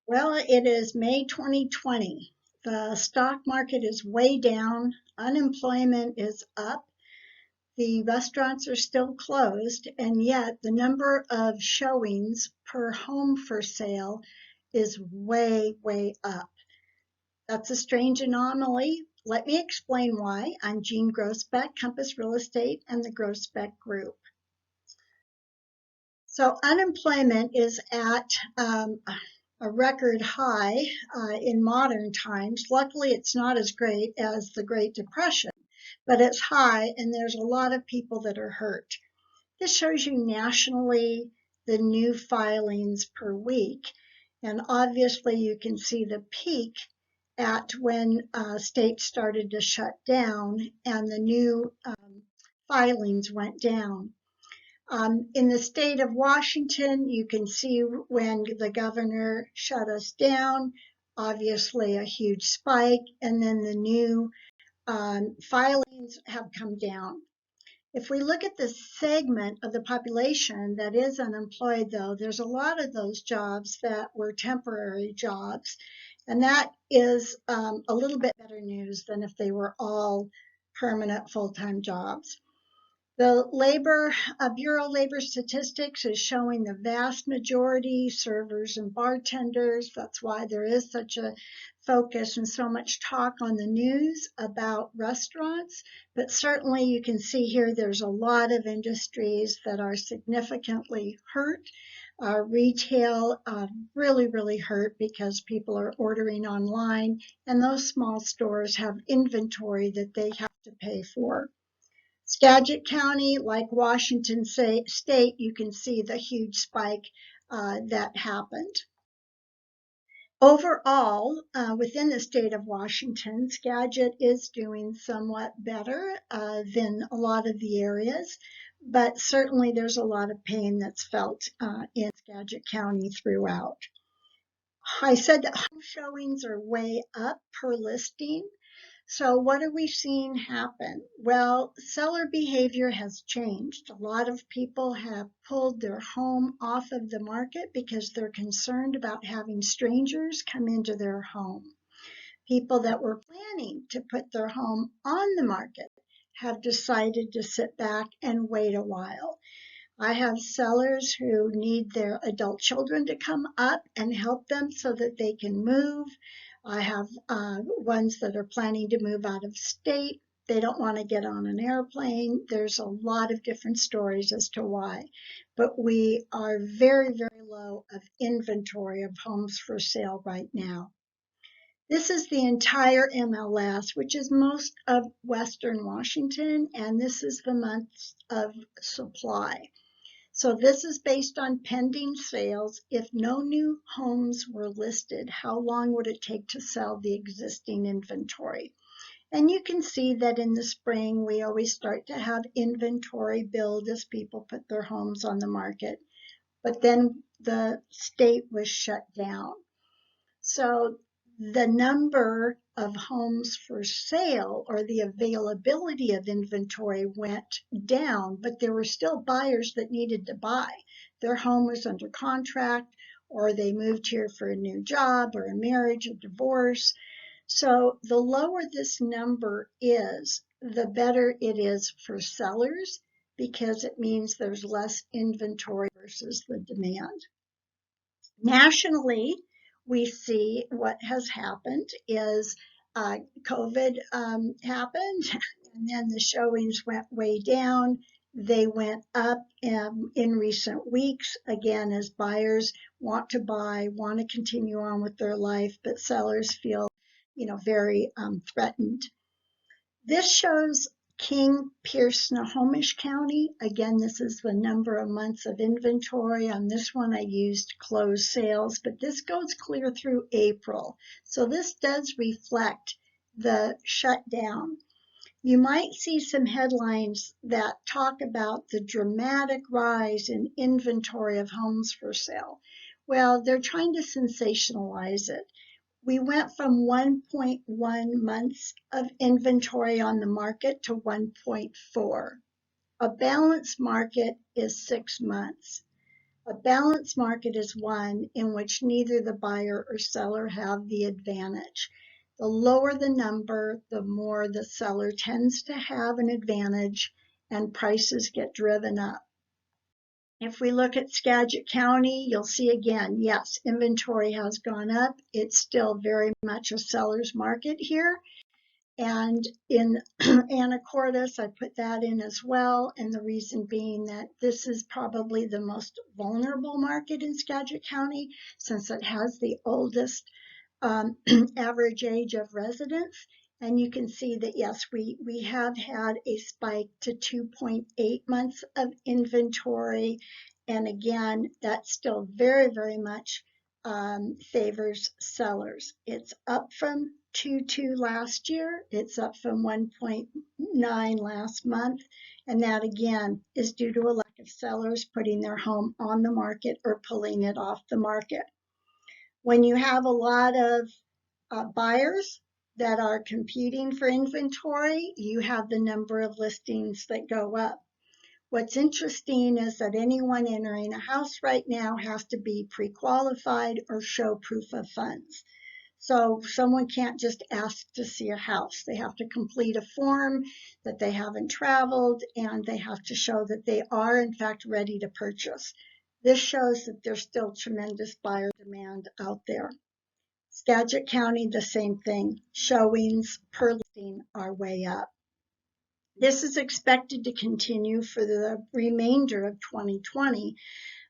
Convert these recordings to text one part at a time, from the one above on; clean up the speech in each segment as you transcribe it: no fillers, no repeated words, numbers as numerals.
Well, it is May 2020. The stock market is way down. Unemployment is up. The restaurants are still closed, and yet the number of showings per home for sale is way, way up. That's a strange anomaly. Let me explain why. I'm Jean Grossbeck, Compass Real Estate and the Grossbeck Group. So unemployment is at a record high in modern times. Luckily, it's not as great as the Great Depression, but it's high and there's a lot of people that are hurt. This shows you nationally the new filings per week. And obviously you can see the peak at when states started to shut down and the new filings went down. In the state of Washington, you can see when the governor shut us down, obviously a huge spike, and then the new filings have come down. If we look at the segment of the population that is unemployed, though, there's a lot of those jobs that were temporary jobs, and that is a little bit better news than if they were all permanent full-time jobs. The Bureau of Labor Statistics is showing the vast majority servers and bartenders. That's why there is such a focus and so much talk on the news about restaurants. But certainly you can see here there's a lot of industries that are significantly hurt. Retail really, really hurt because people are ordering online and those small stores have inventory that they have to pay for. Skagit County, like Washington State, you can see the huge spike that happened. Overall, within the state of Washington, Skagit is doing somewhat better than a lot of the areas, but certainly there's a lot of pain that's felt in Skagit County throughout. I said that home showings are way up per listing. So what are we seeing happen? Well, seller behavior has changed. A lot of people have pulled their home off of the market because they're concerned about having strangers come into their home. People that were planning to put their home on the market have decided to sit back and wait a while. I have sellers who need their adult children to come up and help them so that they can move. I have ones that are planning to move out of state. They don't want to get on an airplane. There's a lot of different stories as to why. But we are very, very low of inventory of homes for sale right now. This is the entire MLS, which is most of Western Washington, and this is the months of supply. So this is based on pending sales. If no new homes were listed, how long would it take to sell the existing inventory? And you can see that in the spring, we always start to have inventory build as people put their homes on the market. But then the state was shut down. So the number of homes for sale or the availability of inventory went down, but there were still buyers that needed to buy. Their home was under contract, or they moved here for a new job or a marriage, a divorce. So the lower this number is, the better it is for sellers because it means there's less inventory versus the demand. Nationally, we see what has happened is COVID happened, and then the showings went way down. They went up in recent weeks, again, as buyers want to buy, want to continue on with their life, but sellers feel, very threatened. This shows King, Pierce, Snohomish County. Again, this is the number of months of inventory. On this one, I used closed sales, but this goes clear through April. So this does reflect the shutdown. You might see some headlines that talk about the dramatic rise in inventory of homes for sale. Well, they're trying to sensationalize it. We went from 1.1 months of inventory on the market to 1.4. A balanced market is 6 months. A balanced market is one in which neither the buyer or seller have the advantage. The lower the number, the more the seller tends to have an advantage and prices get driven up. If we look at Skagit County, you'll see again, yes, inventory has gone up. It's still very much a seller's market here. And in Anacortes, I put that in as well. And the reason being that this is probably the most vulnerable market in Skagit County since it has the oldest average age of residents. And you can see that, yes, we have had a spike to 2.8 months of inventory. And again, that still very, very much favors sellers. It's up from 2.2 last year. It's up from 1.9 last month. And that again is due to a lack of sellers putting their home on the market or pulling it off the market. When you have a lot of buyers that are competing for inventory, you have the number of listings that go up. What's interesting is that anyone entering a house right now has to be pre-qualified or show proof of funds. So someone can't just ask to see a house. They have to complete a form that they haven't traveled, and they have to show that they are in fact ready to purchase. This shows that there's still tremendous buyer demand out there. Skagit County, the same thing. Showings per listing are way up. This is expected to continue for the remainder of 2020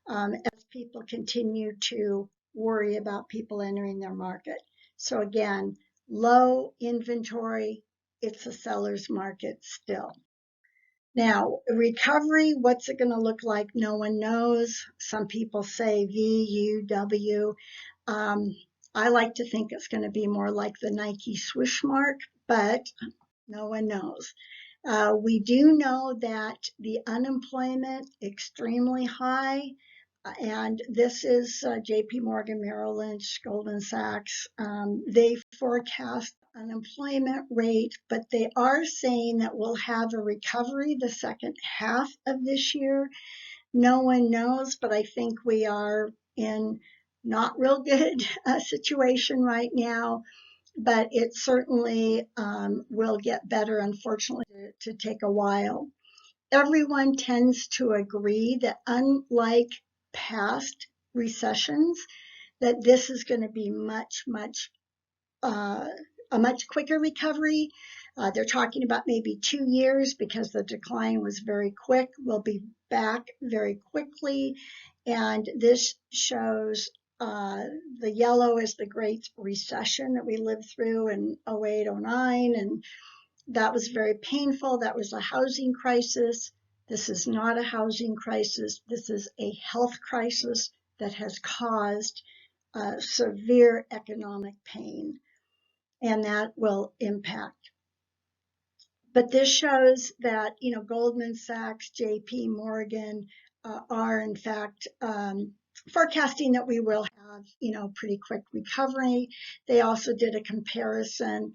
as people continue to worry about people entering their market. So again, low inventory, it's a seller's market still. Now, recovery, what's it going to look like? No one knows. Some people say V, U, W. I like to think it's going to be more like the Nike swoosh mark, but no one knows. We do know that the unemployment extremely high, and this is JP Morgan, Merrill Lynch, Goldman Sachs. They forecast unemployment rate, but they are saying that we'll have a recovery the second half of this year. No one knows, but I think we are in not real good situation right now, but it certainly will get better, unfortunately, to take a while. Everyone tends to agree that unlike past recessions, that this is going to be a much quicker recovery. They're talking about maybe 2 years because the decline was very quick. We'll be back very quickly. And this shows the yellow is the Great Recession that we lived through in 08, 09. And that was very painful. That was a housing crisis. This is not a housing crisis. This is a health crisis that has caused severe economic pain, and that will impact. But this shows that, Goldman Sachs, JP Morgan are in fact forecasting that we will have, pretty quick recovery. They also did a comparison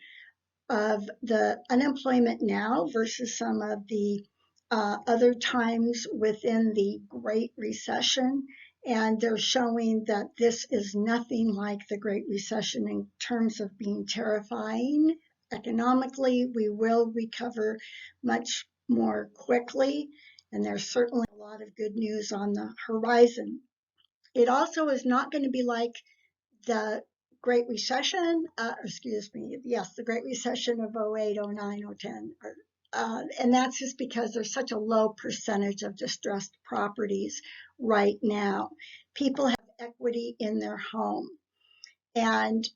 of the unemployment now versus some of the other times within the Great Recession. And they're showing that this is nothing like the Great Recession in terms of being terrifying. Economically, we will recover much more quickly, and there's certainly a lot of good news on the horizon. It also is not going to be like the Great Recession, the Great Recession of 08, 09, 010. And that's just because there's such a low percentage of distressed properties right now. People have equity in their home. And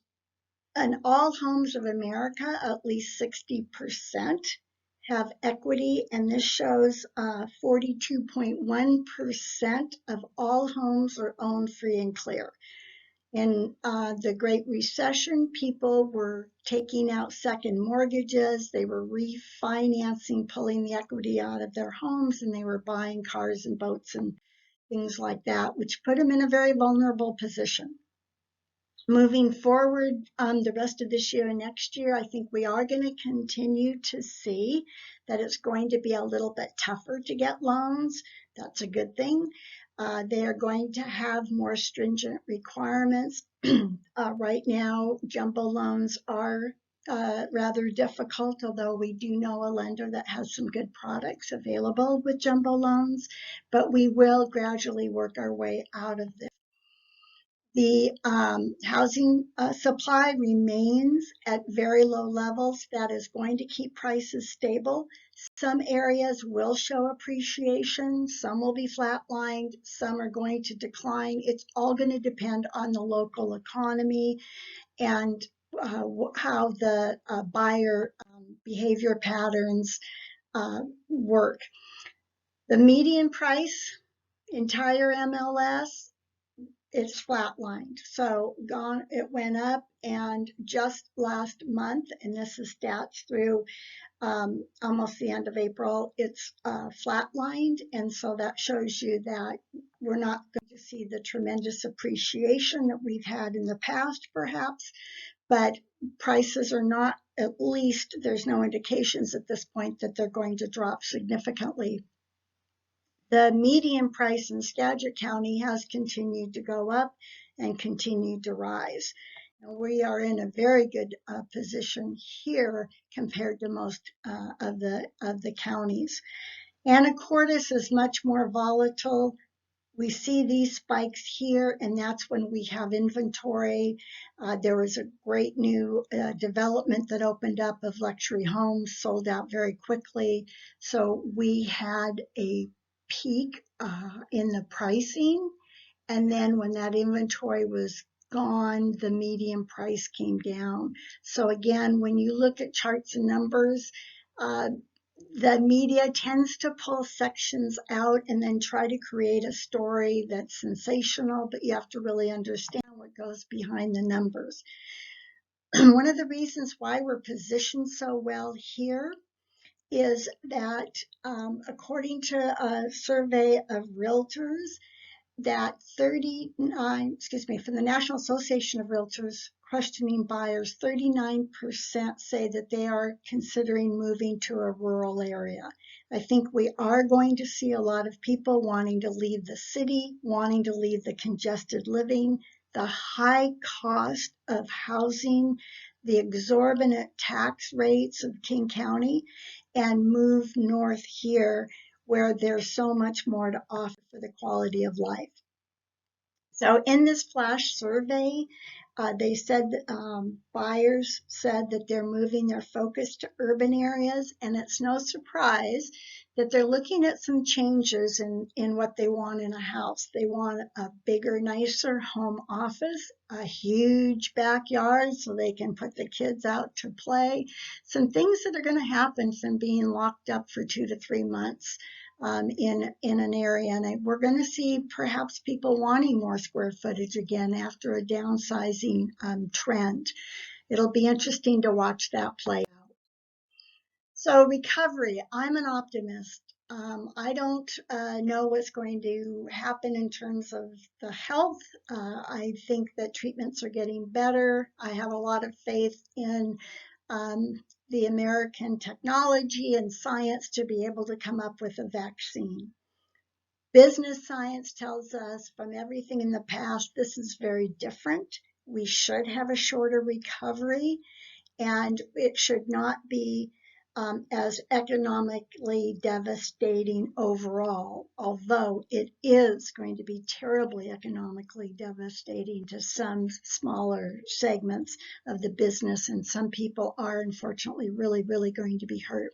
in all homes of America, at least 60% have equity, and this shows 42.1% of all homes are owned free and clear. In the Great Recession, people were taking out second mortgages, they were refinancing, pulling the equity out of their homes, and they were buying cars and boats and things like that, which put them in a very vulnerable position. Moving forward, the rest of this year and next year, I think we are going to continue to see that it's going to be a little bit tougher to get loans. That's a good thing. They are going to have more stringent requirements. Right now, jumbo loans are rather difficult, although we do know a lender that has some good products available with jumbo loans, but we will gradually work our way out of this. The housing supply remains at very low levels. That is going to keep prices stable. Some areas will show appreciation, some will be flatlined, some are going to decline. It's all going to depend on the local economy and how the buyer behavior patterns work. The median price, entire MLS, it's flatlined. So it went up, and just last month, and this is stats through almost the end of April, it's flatlined. And so that shows you that we're not going to see the tremendous appreciation that we've had in the past, perhaps, but prices are not, at least there's no indications at this point that they're going to drop significantly. The median price in Skagit County has continued to go up and continued to rise. And we are in a very good position here compared to most of the counties. Anacortes is much more volatile. We see these spikes here, and that's when we have inventory. There was a great new development that opened up of luxury homes, sold out very quickly. So we had a peak in the pricing, and then when that inventory was gone, the median price came down. So again, when you look at charts and numbers, the media tends to pull sections out and then try to create a story that's sensational, but you have to really understand what goes behind the numbers. One of the reasons why we're positioned so well here is that according to a survey of realtors, that 39, from the National Association of Realtors questioning buyers, 39% say that they are considering moving to a rural area. I think we are going to see a lot of people wanting to leave the city, wanting to leave the congested living, the high cost of housing, the exorbitant tax rates of King County, and move north here where there's so much more to offer for the quality of life. So in this flash survey, they said buyers said that they're moving their focus to urban areas, and it's no surprise that they're looking at some changes in what they want in a house. They want a bigger, nicer home office, a huge backyard so they can put the kids out to play, some things that are going to happen from being locked up for 2 to 3 months. In an area, and we're going to see perhaps people wanting more square footage again after a downsizing trend. It'll be interesting to watch that play out. So recovery, I'm an optimist. I don't know what's going to happen in terms of the health. I think that treatments are getting better. I have a lot of faith in the American technology and science to be able to come up with a vaccine. Business science tells us from everything in the past, this is very different. We should have a shorter recovery, and it should not be as economically devastating overall, although it is going to be terribly economically devastating to some smaller segments of the business, and some people are unfortunately really, really going to be hurt.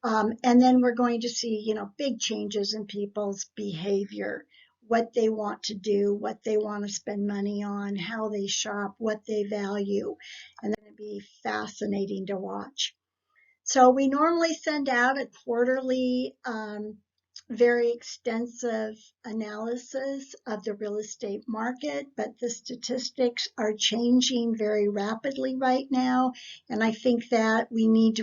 And then we're going to see, big changes in people's behavior, what they want to do, what they want to spend money on, how they shop, what they value, and then it'll be fascinating to watch. So we normally send out a quarterly, very extensive analysis of the real estate market, but the statistics are changing very rapidly right now. And I think that we need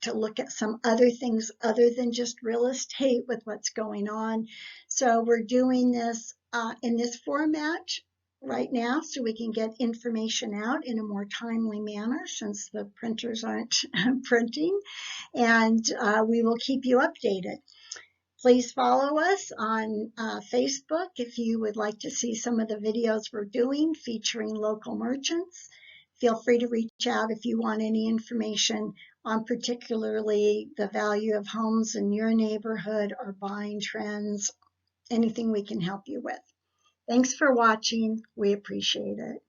to look at some other things other than just real estate with what's going on. So we're doing this in this format right now so we can get information out in a more timely manner since the printers aren't printing, and we will keep you updated. Please follow us on Facebook if you would like to see some of the videos we're doing featuring local merchants. Feel free to reach out if you want any information on particularly the value of homes in your neighborhood or buying trends, anything we can help you with. Thanks for watching. We appreciate it.